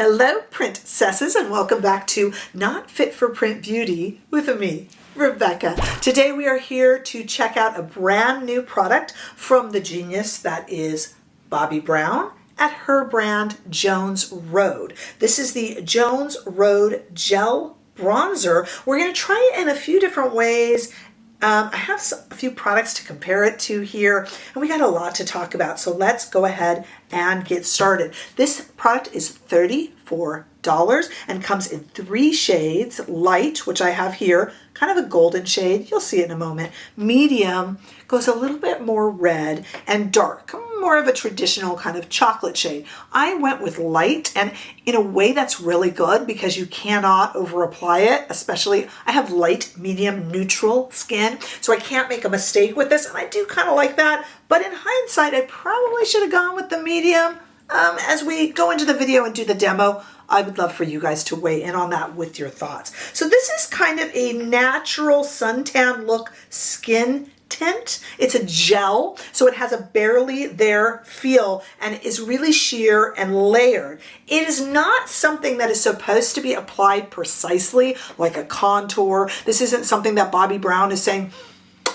Hello, princesses, and welcome back to Not Fit for Print Beauty with me, Rebecca. Today we are here to check out a brand new product from the genius that is Bobbi Brown at her brand Jones Road. This is the Jones Road Gel Bronzer. We're going to try it in a few different ways. I have a few products to compare it to here, and we got a lot to talk about. So let's go ahead and get started. This product is $34 and comes in 3 shades. Light, which I have here, kind of a golden shade. You'll see it in a moment. Medium goes a little bit more red, and dark, more of a traditional kind of chocolate shade. I went with light, and in a way that's really good because you cannot over apply it, especially I have light, medium, neutral skin, so I can't make a mistake with this, and I do kind of like that. But in hindsight, I probably should have gone with the medium. As we go into the video and do the demo, I would love for you guys to weigh in on that with your thoughts. So this is kind of a natural suntan look skin tint. It's a gel, so it has a barely there feel and is really sheer and layered. It is not something that is supposed to be applied precisely like a contour. This isn't something that Bobbi Brown is saying,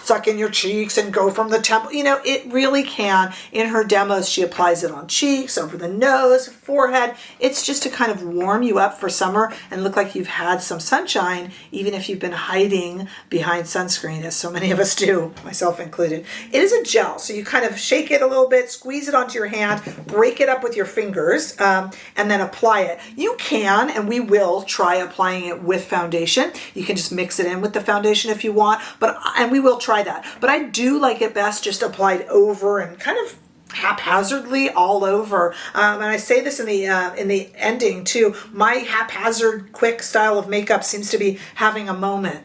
suck in your cheeks and go from the temple. You know, it really can. In her demos, she applies it on cheeks, over the nose, forehead. It's just to kind of warm you up for summer and look like you've had some sunshine, even if you've been hiding behind sunscreen, as so many of us do, myself included. It is a gel, so you kind of shake it a little bit, squeeze it onto your hand, break it up with your fingers, and then apply it. You can, and we will try applying it with foundation. You can just mix it in with the foundation if you want, and we will try that. But I do like it best just applied over and kind of haphazardly all over. And I say this in the ending too. My haphazard, quick style of makeup seems to be having a moment.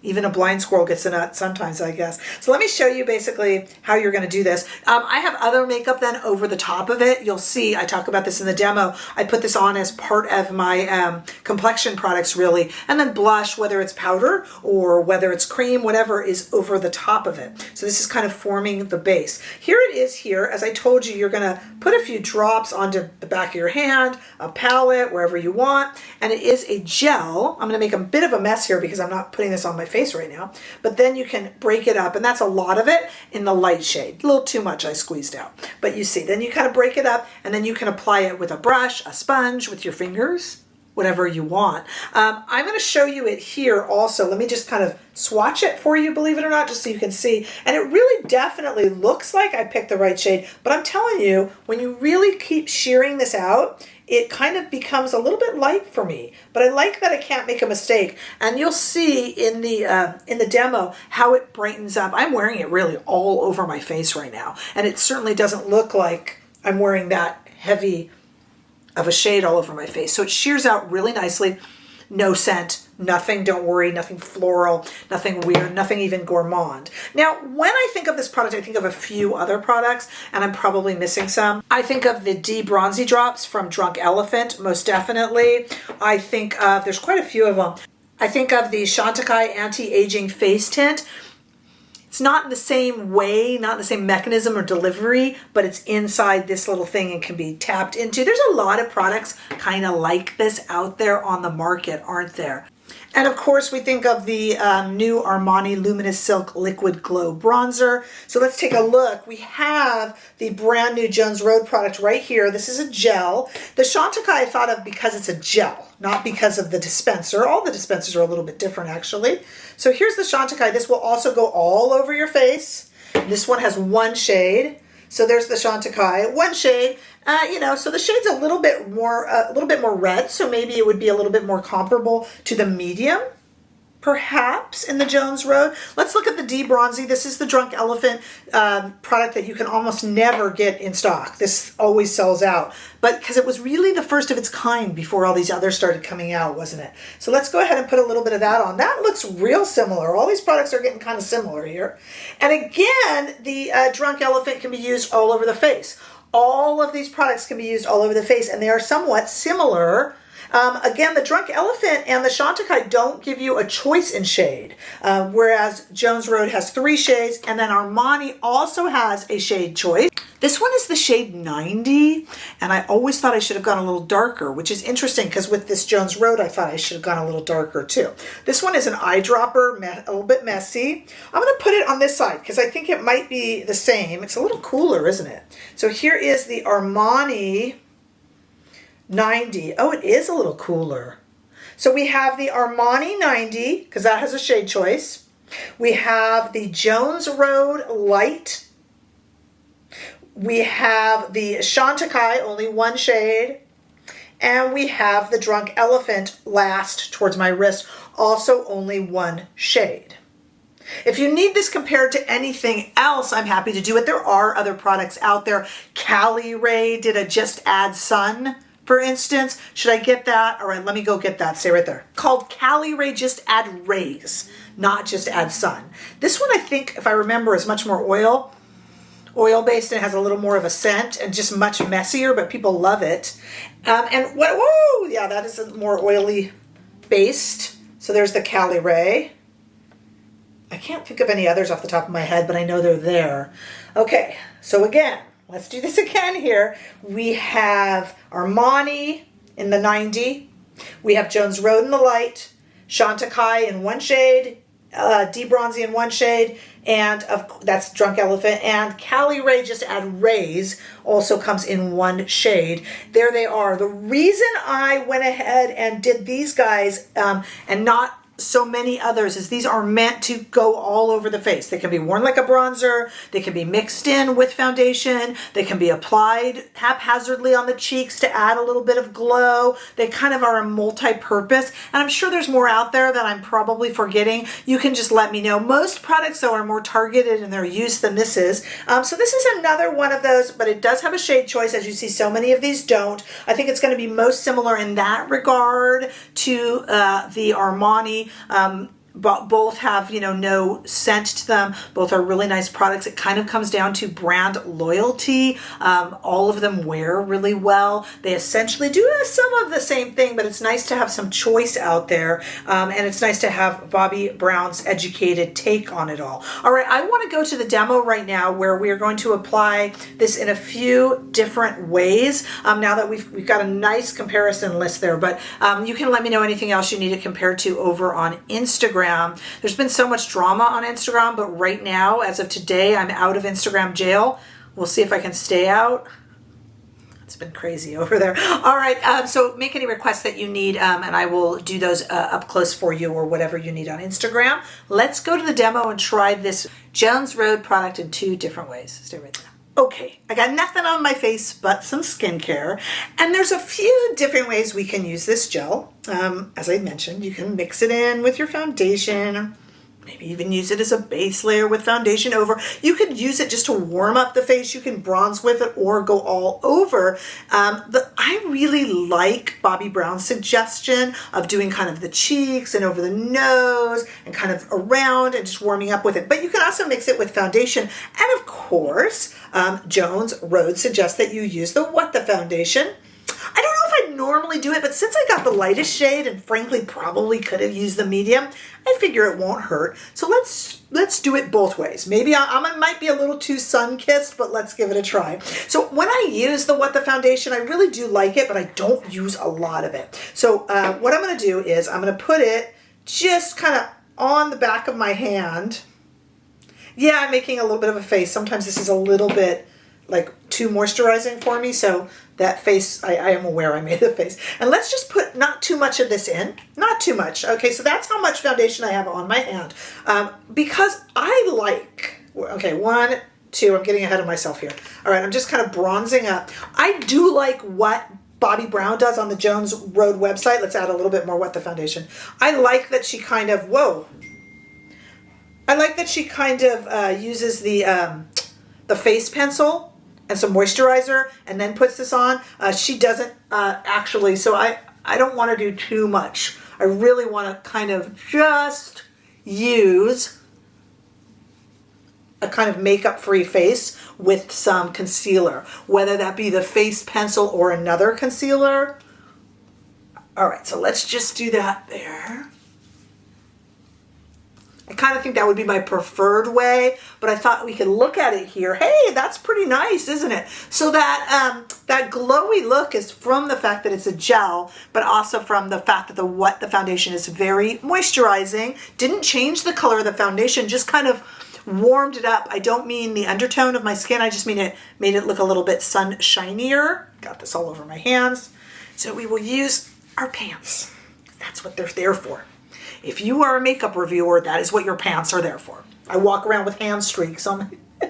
Even a blind squirrel gets a nut sometimes, I guess. So let me show you basically how you're going to do this. I have other makeup then over the top of it. You'll see, I talk about this in the demo. I put this on as part of my complexion products, really. And then blush, whether it's powder or whether it's cream, whatever is over the top of it. So this is kind of forming the base. Here it is here. As I told you, you're going to put a few drops onto the back of your hand, a palette, wherever you want. And it is a gel. I'm going to make a bit of a mess here because I'm not putting this on my face right now, but then you can break it up, and that's a lot of it in the light shade. A little too much I squeezed out, but you see, then you kind of break it up, and then you can apply it with a brush, a sponge, with your fingers, whatever you want. I'm going to show you it here also. Let me just kind of swatch it for you, believe it or not, just so you can see. And it really definitely looks like I picked the right shade, but I'm telling you, when you really keep shearing this out, it kind of becomes a little bit light for me, but I like that I can't make a mistake. And you'll see in the demo how it brightens up. I'm wearing it really all over my face right now, and it certainly doesn't look like I'm wearing that heavy of a shade all over my face. So it shears out really nicely. No scent, nothing, don't worry, nothing floral, nothing weird, nothing even gourmand. Now, when I think of this product, I think of a few other products, and I'm probably missing some. I think of the Bronzi drops from Drunk Elephant, most definitely. I think of, there's quite a few of them. I think of the Chantecaille Anti-Aging Face Tint. It's not in the same way, not in the same mechanism or delivery, but it's inside this little thing and can be tapped into. There's a lot of products kind of like this out there on the market, aren't there? And of course, we think of the new Armani Luminous Silk Liquid Glow Bronzer. So let's take a look. We have the brand new Jones Road product right here. This is a gel. The Chantecaille I thought of because it's a gel, not because of the dispenser. All the dispensers are a little bit different, actually. So here's the Chantecaille. This will also go all over your face. This one has 1 shade. So there's the Chantecaille, 1 shade. You know, so the shade's a little bit more red, so maybe it would be a little bit more comparable to the medium, perhaps, in the Jones Road. Let's look at the Bronzi. This is the Drunk Elephant product that you can almost never get in stock. This always sells out, but because it was really the first of its kind before all these others started coming out, wasn't it? So let's go ahead and put a little bit of that on. That looks real similar. All these products are getting kind of similar here. And again, the Drunk Elephant can be used all over the face. All of these products can be used all over the face, and they are somewhat similar. Again, the Drunk Elephant and the Chantecaille don't give you a choice in shade, whereas Jones Road has 3 shades, and then Armani also has a shade choice. This one is the shade 90, and I always thought I should have gone a little darker, which is interesting because with this Jones Road, I thought I should have gone a little darker too. This one is an eyedropper, a little bit messy. I'm going to put it on this side because I think it might be the same. It's a little cooler, isn't it? So here is the Armani 90. Oh, it is a little cooler. So we have the Armani 90, because that has a shade choice. We have the Jones Road Light. We have the Chantecaille, only 1 shade. And we have the Drunk Elephant last towards my wrist, also only 1 shade. If you need this compared to anything else, I'm happy to do it. There are other products out there. Caliray did a Just Add Sun, for instance. Should I get that? All right, let me go get that. Stay right there. Called Caliray Just Add Rays, not Just Add Sun. This one, I think, if I remember, is much more oil-based and has a little more of a scent and just much messier, but people love it. And what? Whoa, yeah, that is more oily based. So there's the Caliray. I can't think of any others off the top of my head, but I know they're there. Okay, so again, let's do this again here. We have Armani in the 90. We have Jones Road in the light, Chantecaille in 1 shade, Bronzi in 1 shade, and that's Drunk Elephant, and Caliray Just Add Rays also comes in 1 shade. There they are. The reason I went ahead and did these guys and not so many others is these are meant to go all over the face. They can be worn like a bronzer. They can be mixed in with foundation. They can be applied haphazardly on the cheeks to add a little bit of glow. They kind of are a multi-purpose, and I'm sure there's more out there that I'm probably forgetting. You can just let me know. Most products, though, are more targeted in their use than this is. So this is another one of those, but it does have a shade choice. As you see, so many of these don't. I think it's going to be most similar in that regard to the Armani. But both have, no scent to them. Both are really nice products. It kind of comes down to brand loyalty. All of them wear really well. They essentially do some of the same thing, but it's nice to have some choice out there. And it's nice to have Bobbi Brown's educated take on it all. All right, I want to go to the demo right now where we are going to apply this in a few different ways. Now that we've got a nice comparison list there, but you can let me know anything else you need it compared to over on Instagram. There's been so much drama on Instagram, but right now, as of today, I'm out of Instagram jail. We'll see if I can stay out. It's been crazy over there. All right, so make any requests that you need, and I will do those up close for you or whatever you need on Instagram. Let's go to the demo and try this Jones Road product in 2 different ways. Stay right there. Okay, I got nothing on my face but some skincare, and there's a few different ways we can use this gel. As I mentioned, you can mix it in with your foundation, maybe even use it as a base layer with foundation over. You could use it just to warm up the face. You can bronze with it or go all over. I really like Bobbi Brown's suggestion of doing kind of the cheeks and over the nose and kind of around and just warming up with it. But you can also mix it with foundation. And of course, Jones Road suggests that you use the What the Foundation. I don't know if I normally do it, but since I got the lightest shade and frankly probably could have used the medium, I figure it won't hurt. So let's do it both ways. Maybe I might be a little too sun-kissed, but let's give it a try. So when I use the What the Foundation, I really do like it, but I don't use a lot of it. So what I'm going to do is I'm going to put it just kind of on the back of my hand. Yeah, I'm making a little bit of a face. Sometimes this is a little bit like too moisturizing for me, so that face, I am aware I made the face. And let's just put not too much of this in. Not too much. Okay, so that's how much foundation I have on my hand. Because I like, okay, 1, 2, I'm getting ahead of myself here. All right, I'm just kind of bronzing up. I do like what Bobbi Brown does on the Jones Road website. Let's add a little bit more What the Foundation. I like that she kind of, I like that she kind of uses the face pencil and some moisturizer and then puts this on. She doesn't actually, so I don't want to do too much. I really want to kind of just use a kind of makeup-free face with some concealer, whether that be the face pencil or another concealer. All right, so let's just do that there. I kind of think that would be my preferred way, but I thought we could look at it here. Hey, that's pretty nice, isn't it? So that that glowy look is from the fact that it's a gel, but also from the fact that the foundation is very moisturizing. Didn't change the color of the foundation, just kind of warmed it up. I don't mean the undertone of my skin. I just mean it made it look a little bit sunshinier. Got this all over my hands. So we will use our pants. That's what they're there for. If you are a makeup reviewer, that is what your pants are there for. I walk around with hand streaks on my...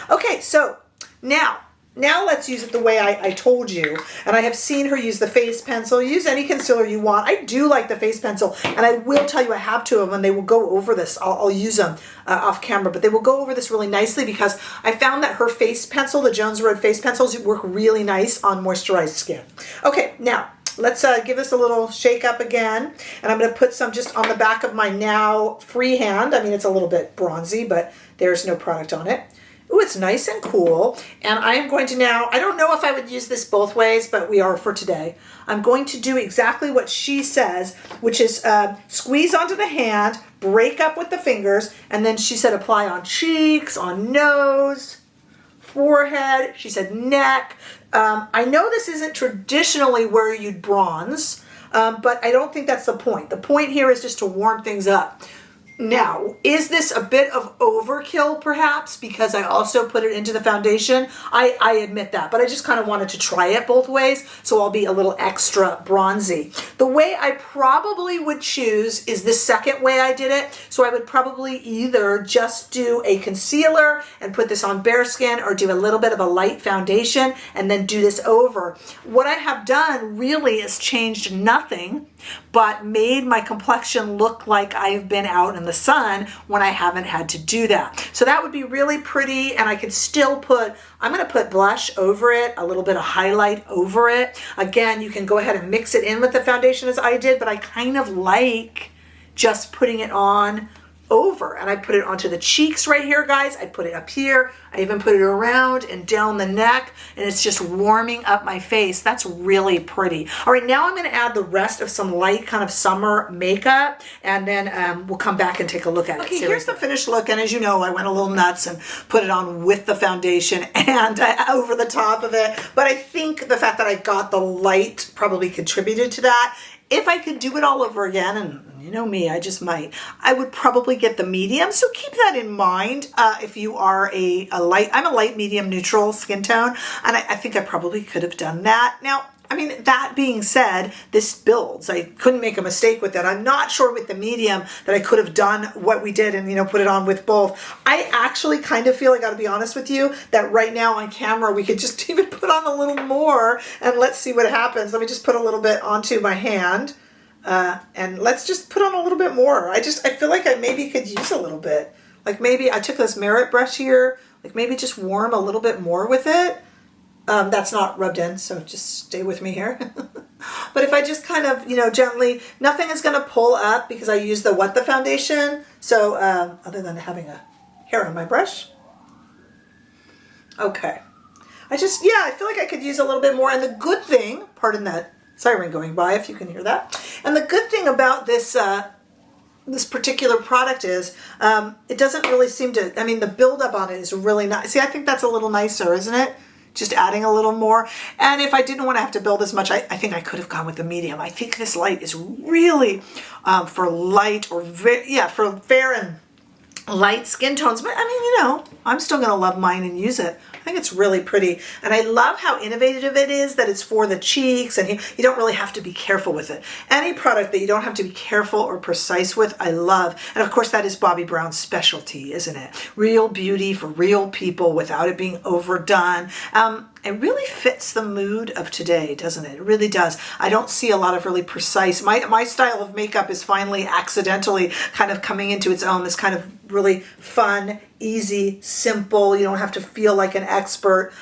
Okay, so now let's use it the way I told you. And I have seen her use the face pencil. Use any concealer you want. I do like the face pencil. And I will tell you, I have two of them, and they will go over this. I'll use them off camera, but they will go over this really nicely because I found that her face pencil, the Jones Road face pencils, work really nice on moisturized skin. Okay, now... let's give this a little shake up again. And I'm going to put some just on the back of my now free hand. I mean, it's a little bit bronzy, but there's no product on it. Ooh, it's nice and cool. And I am going to now, I don't know if I would use this both ways, but we are for today. I'm going to do exactly what she says, which is squeeze onto the hand, break up with the fingers, and then she said apply on cheeks, on nose, forehead, she said neck. I know this isn't traditionally where you'd bronze, but I don't think that's the point. The point here is just to warm things up. Now, is this a bit of overkill perhaps because I also put it into the foundation? I admit that, but I just kind of wanted to try it both ways, so I'll be a little extra bronzy. The way I probably would choose is the second way I did it, so I would probably either just do a concealer and put this on bare skin or do a little bit of a light foundation and then do this over. What I have done really is changed nothing, but made my complexion look like I've been out in the sun when I haven't had to do that. So that would be really pretty, and I could still put, I'm going to put blush over it, a little bit of highlight over it. Again, you can go ahead and mix it in with the foundation as I did, but I kind of like just putting it on over, and I put it onto the cheeks right here, guys. I put it up here. I even put it around and down the neck, and it's just warming up my face. That's really pretty. All right, now I'm going to add the rest of some light kind of summer makeup, and then we'll come back and take a look at it. Okay, here's the finished look, and as you know, I went a little nuts and put it on with the foundation and over the top of it, but I think the fact that I got the light probably contributed to that. If I could do it all over again, and you know me, I just might, I would probably get the medium. So keep that in mind if you are I'm a light medium neutral skin tone, and I think I probably could have done that. Now, I mean, that being said, this builds. I couldn't make a mistake with that. I'm not sure with the medium that I could have done what we did and, you know, put it on with both. I actually kind of feel, I got to be honest with you, that right now on camera we could just even put on a little more, and let's see what happens. Let me just put a little bit onto my hand, and let's just put on a little bit more. I feel like I maybe could use a little bit. Like maybe I took this Merit brush here, like maybe just warm a little bit more with it. That's not rubbed in, so just stay with me here. But if I just kind of, you know, gently, nothing is going to pull up because I use the foundation. So other than having a hair on my brush. Okay. I feel like I could use a little bit more. And the good thing, pardon that siren going by if you can hear that. And the good thing about this this particular product is it doesn't really seem to, I mean, the buildup on it is really nice. See, I think that's a little nicer, isn't it? Just adding a little more. And if I didn't want to have to build as much, I think I could have gone with the medium. I think this light is really for light or for fair and light skin tones. But I mean, you know, I'm still going to love mine and use it. I think it's really pretty. And I love how innovative it is that it's for the cheeks and you don't really have to be careful with it. Any product that you don't have to be careful or precise with, I love. And of course, that is Bobbi Brown's specialty, isn't it? Real beauty for real people without it being overdone. It really fits the mood of today, doesn't it? It really does. I don't see a lot of really precise, my style of makeup is finally accidentally kind of coming into its own, this kind of really fun, easy, simple, you don't have to feel like an expert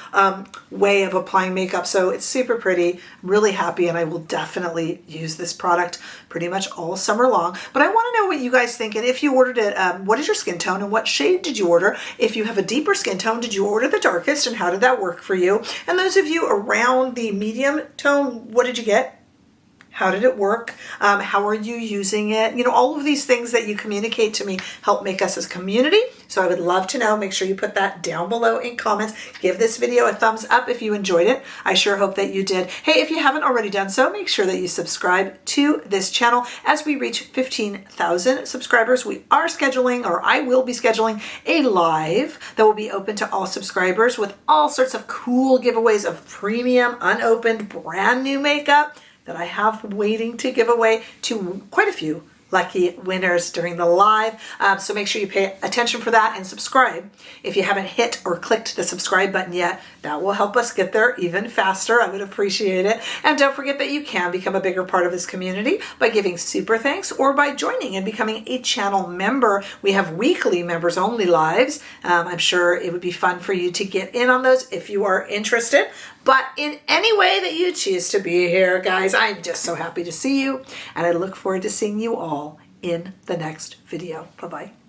way of applying makeup. So it's super pretty, really happy, and I will definitely use this product pretty much all summer long. But I want to know what you guys think, and if you ordered it, what is your skin tone and what shade did you order? If you have a deeper skin tone, did you order the darkest, and how did that work for you? And those of you around the medium tone, what did you get? How did it work? How are you using it? You know, all of these things that you communicate to me help make us as a community. So I would love to know. Make sure you put that down below in comments. Give this video a thumbs up if you enjoyed it. I sure hope that you did. Hey, if you haven't already done so, make sure that you subscribe to this channel. As we reach 15,000 subscribers, we are scheduling, or I will be scheduling, a live that will be open to all subscribers with all sorts of cool giveaways of premium, unopened, brand new makeup that I have waiting to give away to quite a few lucky winners during the live. So make sure you pay attention for that and subscribe. If you haven't hit or clicked the subscribe button yet, that will help us get there even faster. I would appreciate it. And don't forget that you can become a bigger part of this community by giving super thanks or by joining and becoming a channel member. We have weekly members only lives. I'm sure it would be fun for you to get in on those if you are interested. But in any way that you choose to be here, guys, I'm just so happy to see you. And I look forward to seeing you all in the next video. Bye-bye.